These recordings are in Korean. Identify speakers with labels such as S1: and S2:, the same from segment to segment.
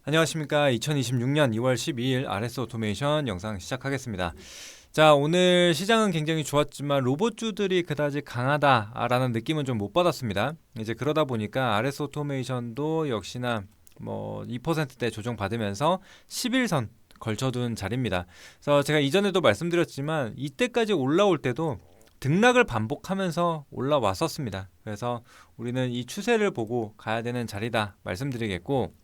S1: 안녕하십니까. 2026년 2월 12일 RS 오토메이션 영상 시작하겠습니다. 자, 오늘 시장은 굉장히 좋았지만 로봇주들이 그다지 강하다라는 느낌은 좀 못 받았습니다. 이제 그러다 보니까 RS 오토메이션도 역시나 2%대 조정 받으면서 11선 걸쳐둔 자리입니다. 그래서 제가 이전에도 말씀드렸지만 이때까지 올라올 때도 등락을 반복하면서 올라왔었습니다. 그래서 우리는 이 추세를 보고 가야 되는 자리다 말씀드리겠고,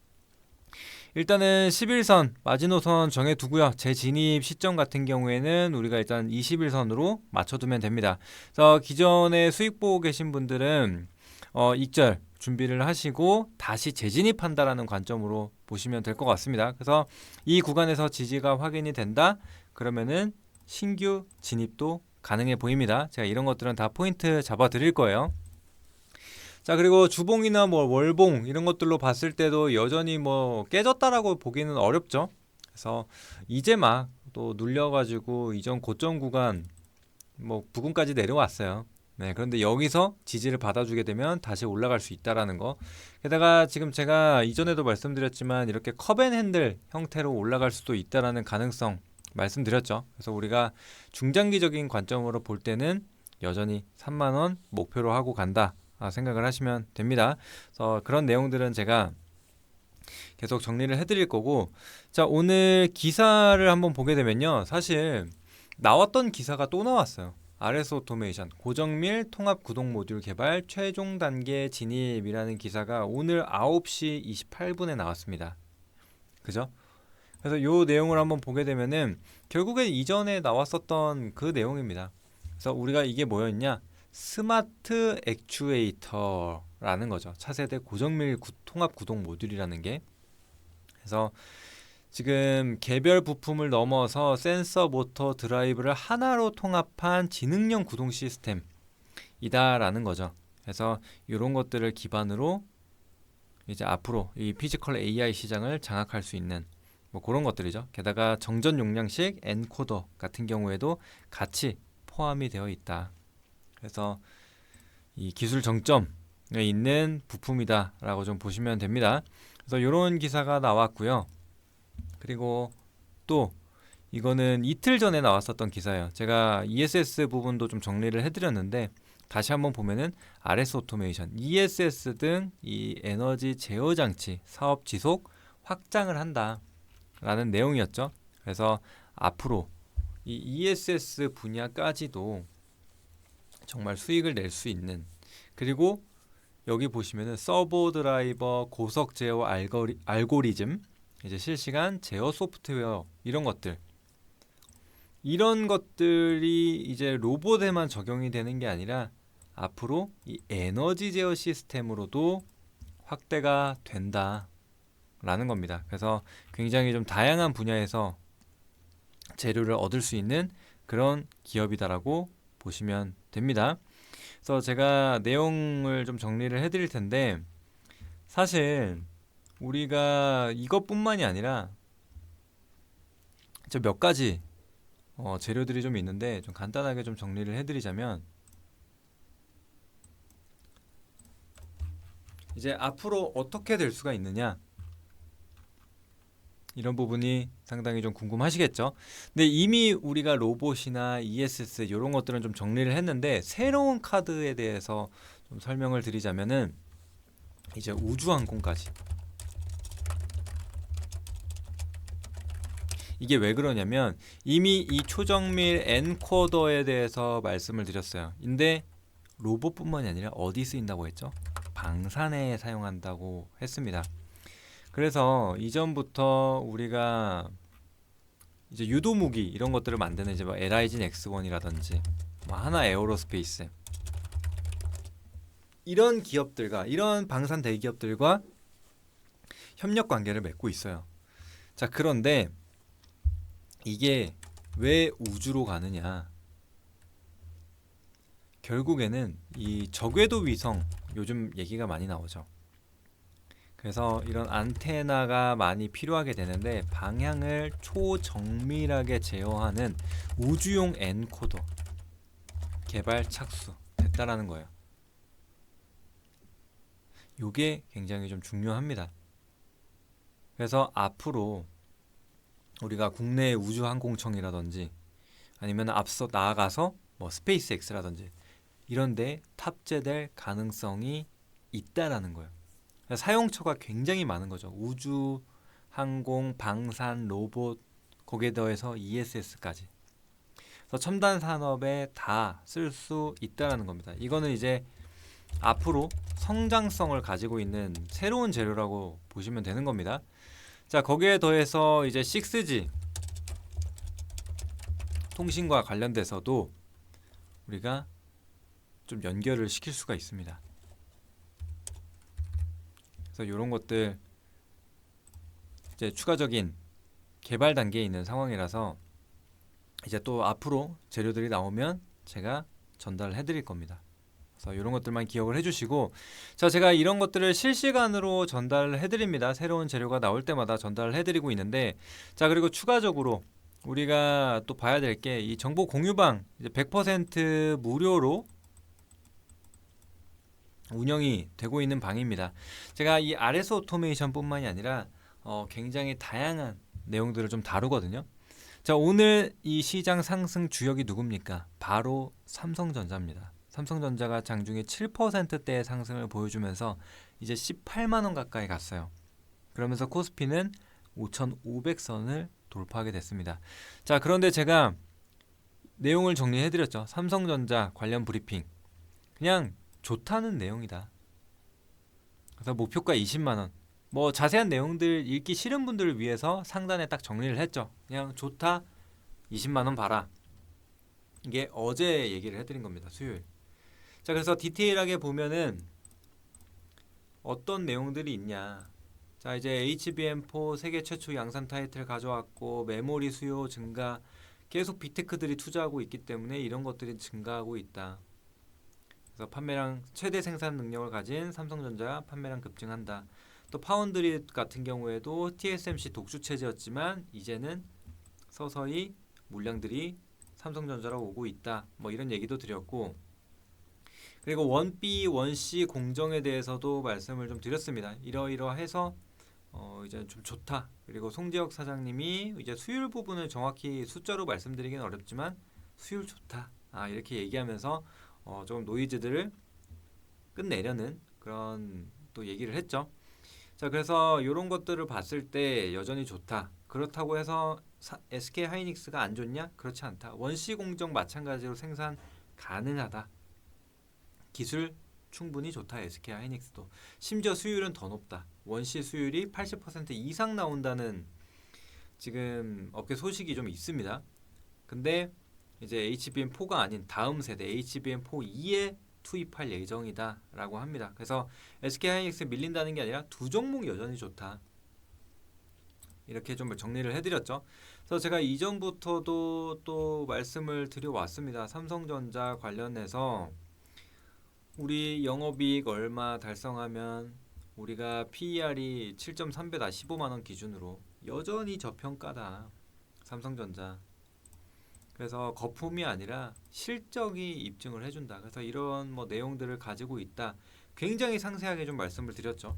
S1: 일단은 11선 마지노선 정해두고요. 재진입 시점 같은 경우에는 우리가 일단 21선으로 맞춰두면 됩니다. 그래서 기존에 수익 보고 계신 분들은 익절 준비를 하시고 다시 재진입한다라는 관점으로 보시면 될 것 같습니다. 그래서 이 구간에서 지지가 확인이 된다, 그러면은 신규 진입도 가능해 보입니다. 제가 이런 것들은 다 포인트 잡아 드릴 거예요. 자, 그리고 주봉이나 월봉 이런 것들로 봤을 때도 여전히 깨졌다라고 보기는 어렵죠. 그래서 이제 막 또 눌려가지고 이전 고점 구간 부근까지 내려왔어요. 네, 그런데 여기서 지지를 받아주게 되면 다시 올라갈 수 있다라는 거. 게다가 지금 제가 이전에도 말씀드렸지만 이렇게 컵앤핸들 형태로 올라갈 수도 있다라는 가능성 말씀드렸죠. 그래서 우리가 중장기적인 관점으로 볼 때는 여전히 3만 원 목표로 하고 간다, 생각을 하시면 됩니다. 그래서 그런 내용들은 제가 계속 정리를 해드릴 거고, 자, 오늘 기사를 한번 보게 되면요, 사실 나왔던 기사가 또 나왔어요. RS 오토메이션 고정밀 통합 구동 모듈 개발 최종 단계 진입이라는 기사가 오늘 9시 28분에 나왔습니다. 그죠? 그래서 요 내용을 한번 보게 되면은 결국엔 이전에 나왔었던 그 내용입니다. 그래서 우리가 이게 뭐였냐? 스마트 액추에이터라는 거죠. 차세대 고정밀 통합 구동 모듈이라는 게. 그래서 지금 개별 부품을 넘어서 센서, 모터, 드라이브를 하나로 통합한 지능형 구동 시스템이다라는 거죠. 그래서 이런 것들을 기반으로 이제 앞으로 이 피지컬 AI 시장을 장악할 수 있는 그런 것들이죠. 게다가 정전 용량식 엔코더 같은 경우에도 같이 포함이 되어 있다. 그래서 이 기술 정점에 있는 부품이다라고 좀 보시면 됩니다. 그래서 이런 기사가 나왔고요. 그리고 또 이거는 이틀 전에 나왔었던 기사예요. 제가 ESS 부분도 좀 정리를 해드렸는데 다시 한번 보면은 RS 오토메이션, ESS 등 이 에너지 제어 장치 사업 지속 확장을 한다라는 내용이었죠. 그래서 앞으로 이 ESS 분야까지도 정말 수익을 낼 수 있는, 그리고 여기 보시면은 서버 드라이버, 고속 제어 알고리즘, 이제 실시간 제어 소프트웨어, 이런 것들이 이제 로봇에만 적용이 되는 게 아니라 앞으로 이 에너지 제어 시스템으로도 확대가 된다라는 겁니다. 그래서 굉장히 좀 다양한 분야에서 재료를 얻을 수 있는 그런 기업이다라고 보시면 됩니다. 그래서 제가 내용을 좀 정리를 해드릴 텐데, 사실 우리가 이것뿐만이 아니라 몇 가지 재료들이 좀 있는데 좀 간단하게 좀 정리를 해드리자면, 이제 앞으로 어떻게 될 수가 있느냐, 이런 부분이 상당히 좀 궁금하시겠죠. 근데 이미 우리가 로봇이나 ESS 이런 것들은 좀 정리를 했는데, 새로운 카드에 대해서 좀 설명을 드리자면은 이제 우주항공까지. 이게 왜 그러냐면 이미 이 초정밀 엔코더에 대해서 말씀을 드렸어요. 근데 로봇뿐만이 아니라 어디 쓰인다고 했죠? 방산에 사용한다고 했습니다. 그래서 이전부터 우리가 이제 유도무기 이런 것들을 만드는 이제 LIG X1이라든지 하나 에어로스페이스, 이런 기업들과, 이런 방산 대기업들과 협력 관계를 맺고 있어요. 자, 그런데 이게 왜 우주로 가느냐? 결국에는 이 저궤도 위성, 요즘 얘기가 많이 나오죠. 그래서 이런 안테나가 많이 필요하게 되는데 방향을 초정밀하게 제어하는 우주용 엔코더 개발 착수 됐다라는 거예요. 요게 굉장히 좀 중요합니다. 그래서 앞으로 우리가 국내 우주항공청이라든지 아니면 앞서 나아가서 뭐 스페이스X라든지 이런데 탑재될 가능성이 있다라는 거예요. 사용처가 굉장히 많은 거죠. 우주, 항공, 방산, 로봇, 거기에 더해서 ESS까지. 그래서 첨단 산업에 다 쓸 수 있다라는 겁니다. 이거는 이제 앞으로 성장성을 가지고 있는 새로운 재료라고 보시면 되는 겁니다. 자, 거기에 더해서 이제 6G 통신과 관련돼서도 우리가 좀 연결을 시킬 수가 있습니다. 그래서 이런 것들 이제 추가적인 개발 단계에 있는 상황이라서 이제 또 앞으로 재료들이 나오면 제가 전달을 해드릴 겁니다. 그래서 이런 것들만 기억을 해주시고, 자, 제가 이런 것들을 실시간으로 전달을 해드립니다. 새로운 재료가 나올 때마다 전달을 해드리고 있는데, 자, 그리고 추가적으로 우리가 또 봐야 될 게 이 정보 공유방 이제 100% 무료로 운영이 되고 있는 방입니다. 제가 이 RS 오토메이션뿐만이 아니라 굉장히 다양한 내용들을 좀 다루거든요. 자, 오늘 이 시장 상승 주역이 누굽니까? 바로 삼성전자입니다. 삼성전자가 장중에 7%대의 상승을 보여주면서 이제 18만 원 가까이 갔어요. 그러면서 코스피는 5,500선을 돌파하게 됐습니다. 자, 그런데 제가 내용을 정리해드렸죠. 삼성전자 관련 브리핑. 그냥 좋다는 내용이다. 그래서 목표가 20만 원. 뭐 자세한 내용들 읽기 싫은 분들을 위해서 상단에 딱 정리를 했죠. 그냥 좋다, 20만 원 봐라. 이게 어제 얘기를 해드린 겁니다. 수요일. 자, 그래서 디테일하게 보면은 어떤 내용들이 있냐. 자, 이제 HBM4 세계 최초 양산 타이틀 가져왔고 메모리 수요 증가, 계속 빅테크들이 투자하고 있기 때문에 이런 것들이 증가하고 있다. 그래서 판매량 최대 생산 능력을 가진 삼성전자 판매량 급증한다. 또 파운드리 같은 경우에도 TSMC 독주 체제였지만 이제는 서서히 물량들이 삼성전자로 오고 있다. 뭐 이런 얘기도 드렸고, 그리고 원B, 원C 공정에 대해서도 말씀을 좀 드렸습니다. 이러이러해서 이제 좀 좋다. 그리고 송재혁 사장님이 이제 수율 부분을 정확히 숫자로 말씀드리기는 어렵지만 수율 좋다. 이렇게 얘기하면서 조금 노이즈들을 끝내려는 그런 또 얘기를 했죠. 자, 그래서 이런 것들을 봤을 때 여전히 좋다. 그렇다고 해서 SK 하이닉스가 안 좋냐? 그렇지 않다. 원C 공정 마찬가지로 생산 가능하다. 기술 충분히 좋다. SK 하이닉스도. 심지어 수율은 더 높다. 원C 수율이 80% 이상 나온다는 지금 업계 소식이 좀 있습니다. 근데 이제 HBM4가 아닌 다음 세대 HBM4E에 투입할 예정이다 라고 합니다. 그래서 SK 하이닉스 밀린다는 게 아니라 두 종목 여전히 좋다. 이렇게 좀 정리를 해드렸죠. 그래서 제가 이전부터도 또 말씀을 드려왔습니다. 삼성전자 관련해서 우리 영업이익 얼마 달성하면 우리가 PER이 7.3배다. 15만원 기준으로 여전히 저평가다. 삼성전자. 그래서 거품이 아니라 실적이 입증을 해준다. 그래서 이런 뭐 내용들을 가지고 있다. 굉장히 상세하게 좀 말씀을 드렸죠.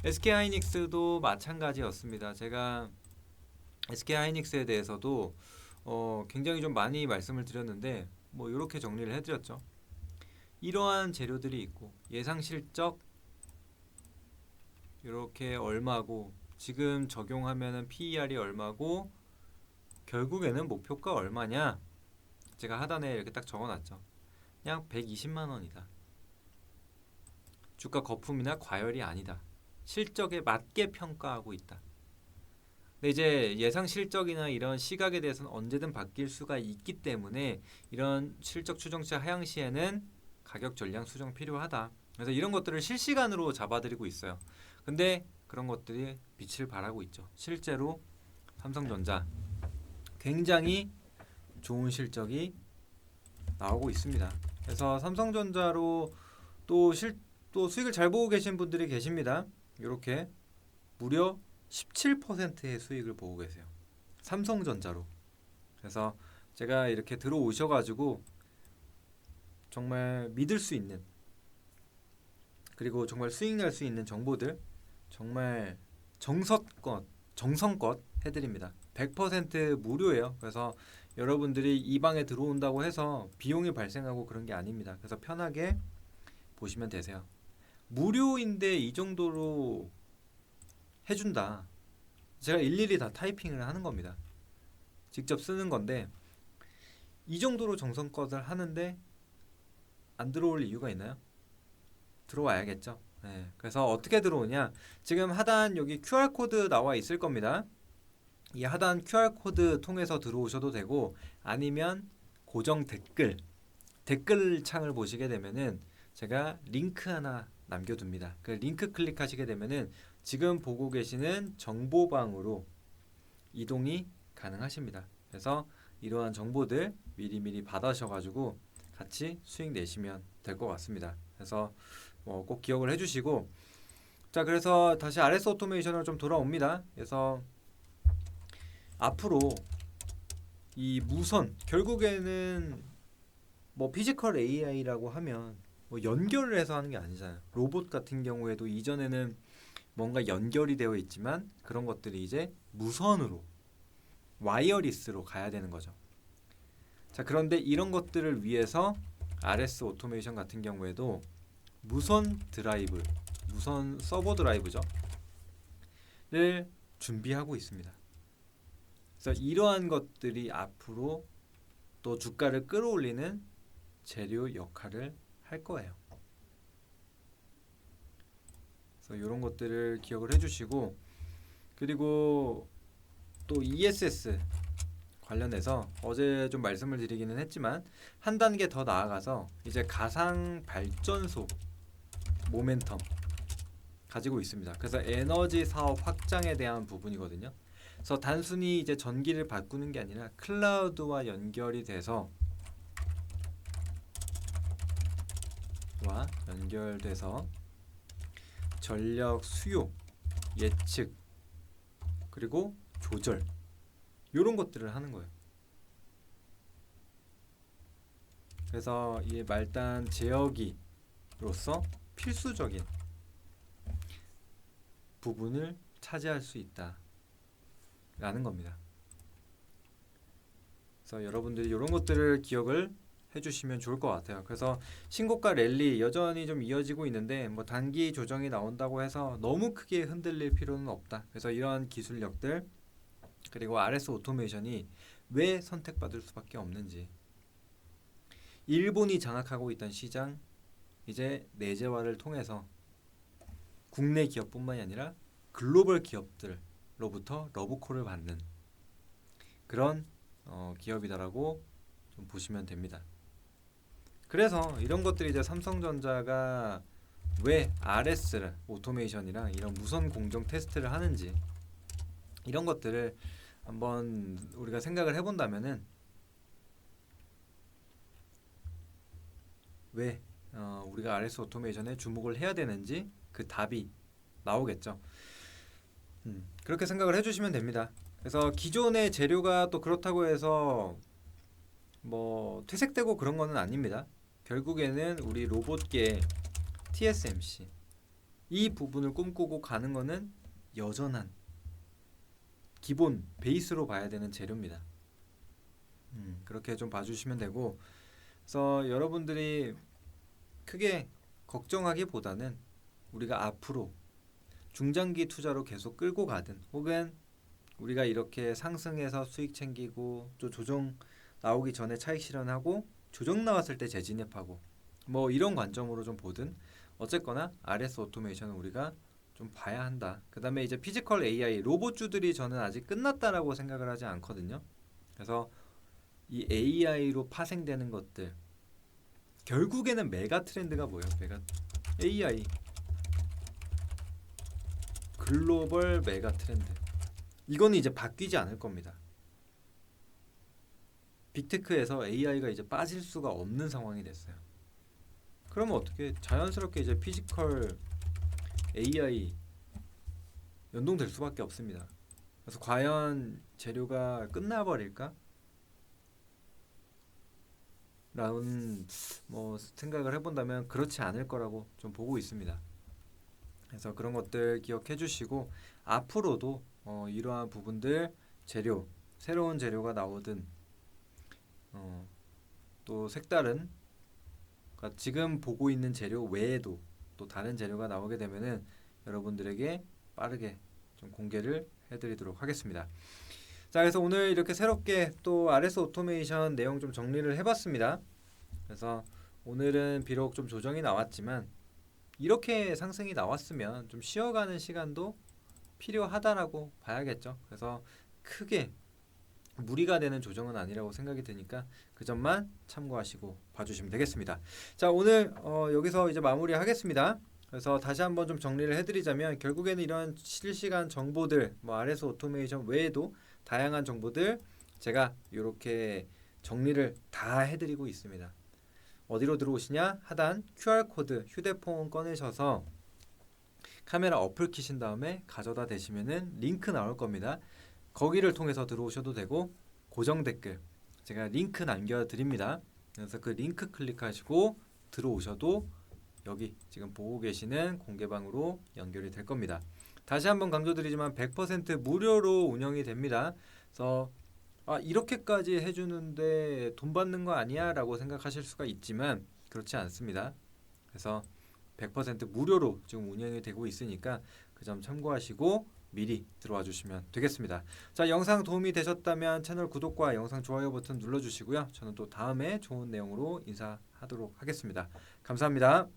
S1: SK 하이닉스도 마찬가지였습니다. 제가 SK 하이닉스에 대해서도 굉장히 좀 많이 말씀을 드렸는데 뭐 이렇게 정리를 해드렸죠. 이러한 재료들이 있고 예상 실적 이렇게 얼마고 지금 적용하면은 PER이 얼마고 결국에는 목표가 얼마냐? 제가 하단에 이렇게 딱 적어놨죠. 그냥 120만 원이다. 주가 거품이나 과열이 아니다. 실적에 맞게 평가하고 있다. 근데 이제 예상 실적이나 이런 시각에 대해서는 언제든 바뀔 수가 있기 때문에 이런 실적 추정치 하향시에는 가격 전량 수정 필요하다. 그래서 이런 것들을 실시간으로 잡아드리고 있어요. 근데 그런 것들이 빛을 발하고 있죠. 실제로 삼성전자 굉장히 좋은 실적이 나오고 있습니다. 그래서 삼성전자로 또 수익을 잘 보고 계신 분들이 계십니다. 이렇게 무려 17%의 수익을 보고 계세요. 삼성전자로. 그래서 제가 이렇게 들어오셔가지고 정말 믿을 수 있는, 그리고 정말 수익 날 수 있는 정보들 정말 정성껏 해드립니다. 100% 무료예요. 그래서 여러분들이 이 방에 들어온다고 해서 비용이 발생하고 그런 게 아닙니다. 그래서 편하게 보시면 되세요. 무료인데 이 정도로 해준다. 제가 일일이 다 타이핑을 하는 겁니다. 직접 쓰는 건데 이 정도로 정성껏을 하는데 안 들어올 이유가 있나요? 들어와야겠죠. 네, 그래서 어떻게 들어오냐? 지금 하단 여기 QR코드 나와 있을 겁니다. 이 하단 QR코드 통해서 들어오셔도 되고 아니면 고정 댓글 창을 보시게 되면은 제가 링크 하나 남겨둡니다. 그 링크 클릭하시게 되면은 지금 보고 계시는 정보방으로 이동이 가능하십니다. 그래서 이러한 정보들 미리미리 받으셔가지고 같이 수익 내시면 될 것 같습니다. 그래서 꼭 기억을 해주시고, 자, 그래서 다시 RS 오토메이션으로 좀 돌아옵니다. 그래서 앞으로 이 무선, 결국에는 뭐 피지컬 AI라고 하면 뭐 연결을 해서 하는 게 아니잖아요. 로봇 같은 경우에도 이전에는 뭔가 연결이 되어 있지만 그런 것들이 이제 무선으로, 와이어리스로 가야 되는 거죠. 자, 그런데 이런 것들을 위해서 RS 오토메이션 같은 경우에도 무선 드라이브, 무선 서버 드라이브죠. 를 준비하고 있습니다. 그래서 이러한 것들이 앞으로 또 주가를 끌어올리는 재료 역할을 할 거예요. 그래서 이런 것들을 기억을 해주시고, 그리고 또 ESS 관련해서 어제 좀 말씀을 드리기는 했지만 한 단계 더 나아가서 이제 가상 발전소 모멘텀 가지고 있습니다. 그래서 에너지 사업 확장에 대한 부분이거든요. 그래서 단순히 이제 전기를 바꾸는 게 아니라 클라우드와 연결이 돼서 전력 수요 예측 그리고 조절 이런 것들을 하는 거예요. 그래서 이 말단 제어기로서 필수적인 부분을 차지할 수 있다라는 겁니다. 그래서 여러분들이 이런 것들을 기억을 해주시면 좋을 것 같아요. 그래서 신고가 랠리 여전히 좀 이어지고 있는데 뭐 단기 조정이 나온다고 해서 너무 크게 흔들릴 필요는 없다. 그래서 이러한 기술력들 그리고 RS 오토메이션이 왜 선택받을 수밖에 없는지, 일본이 장악하고 있던 시장 이제 내재화를 통해서 국내 기업뿐만이 아니라 글로벌 기업들로부터 러브콜을 받는 그런 기업이다라고 좀 보시면 됩니다. 그래서 이런 것들이 이제 삼성전자가 왜 RS 오토메이션이랑 이런 무선 공정 테스트를 하는지 이런 것들을 한번 우리가 생각을 해본다면은 왜 우리가 RS 오토메이션에 주목을 해야 되는지 그 답이 나오겠죠. 그렇게 생각을 해주시면 됩니다. 그래서 기존의 재료가 또 그렇다고 해서 뭐 퇴색되고 그런 거는 아닙니다. 결국에는 우리 로봇계 TSMC 이 부분을 꿈꾸고 가는 거는 여전한 기본 베이스로 봐야 되는 재료입니다. 그렇게 좀 봐주시면 되고, 그래서 여러분들이 크게 걱정하기보다는 우리가 앞으로 중장기 투자로 계속 끌고 가든 혹은 우리가 이렇게 상승해서 수익 챙기고 또 조정 나오기 전에 차익 실현하고 조정 나왔을 때 재진입하고 뭐 이런 관점으로 좀 보든 어쨌거나 RS 오토메이션은 우리가 좀 봐야 한다. 그 다음에 이제 피지컬 AI 로봇주들이 저는 아직 끝났다라고 생각을 하지 않거든요. 그래서 이 AI로 파생되는 것들 결국에는 메가 트렌드가 뭐예요? AI 글로벌 메가 트렌드 이거는 이제 바뀌지 않을 겁니다. 빅테크에서 AI가 이제 빠질 수가 없는 상황이 됐어요. 그러면 어떻게 자연스럽게 이제 피지컬 AI 연동될 수밖에 없습니다. 그래서 과연 재료가 끝나버릴까? 라는 뭐 생각을 해본다면 그렇지 않을 거라고 좀 보고 있습니다. 그래서 그런 것들 기억해 주시고 앞으로도 이러한 부분들 재료 새로운 재료가 나오든 또 색다른 그러니까 지금 보고 있는 재료 외에도 또 다른 재료가 나오게 되면은 여러분들에게 빠르게 좀 공개를 해드리도록 하겠습니다. 자, 그래서 오늘 이렇게 새롭게 또 RS 오토메이션 내용 좀 정리를 해봤습니다. 그래서 오늘은 비록 좀 조정이 나왔지만 이렇게 상승이 나왔으면 좀 쉬어가는 시간도 필요하다라고 봐야겠죠. 그래서 크게 무리가 되는 조정은 아니라고 생각이 드니까 그 점만 참고하시고 봐주시면 되겠습니다. 자, 오늘 여기서 이제 마무리하겠습니다. 그래서 다시 한번 좀 정리를 해드리자면 결국에는 이런 실시간 정보들 뭐 RS 오토메이션 외에도 다양한 정보들 제가 이렇게 정리를 다 해드리고 있습니다. 어디로 들어오시냐? 하단 QR코드 휴대폰 꺼내셔서 카메라 어플 키신 다음에 가져다 대시면은 링크 나올 겁니다. 거기를 통해서 들어오셔도 되고 고정 댓글 제가 링크 남겨드립니다. 그래서 그 링크 클릭하시고 들어오셔도 여기 지금 보고 계시는 공개방으로 연결이 될 겁니다. 다시 한번 강조드리지만 100% 무료로 운영이 됩니다. 그래서 이렇게까지 해주는데 돈 받는 거 아니야? 라고 생각하실 수가 있지만 그렇지 않습니다. 그래서 100% 무료로 지금 운영이 되고 있으니까 그 점 참고하시고 미리 들어와 주시면 되겠습니다. 자, 영상 도움이 되셨다면 채널 구독과 영상 좋아요 버튼 눌러주시고요. 저는 또 다음에 좋은 내용으로 인사하도록 하겠습니다. 감사합니다.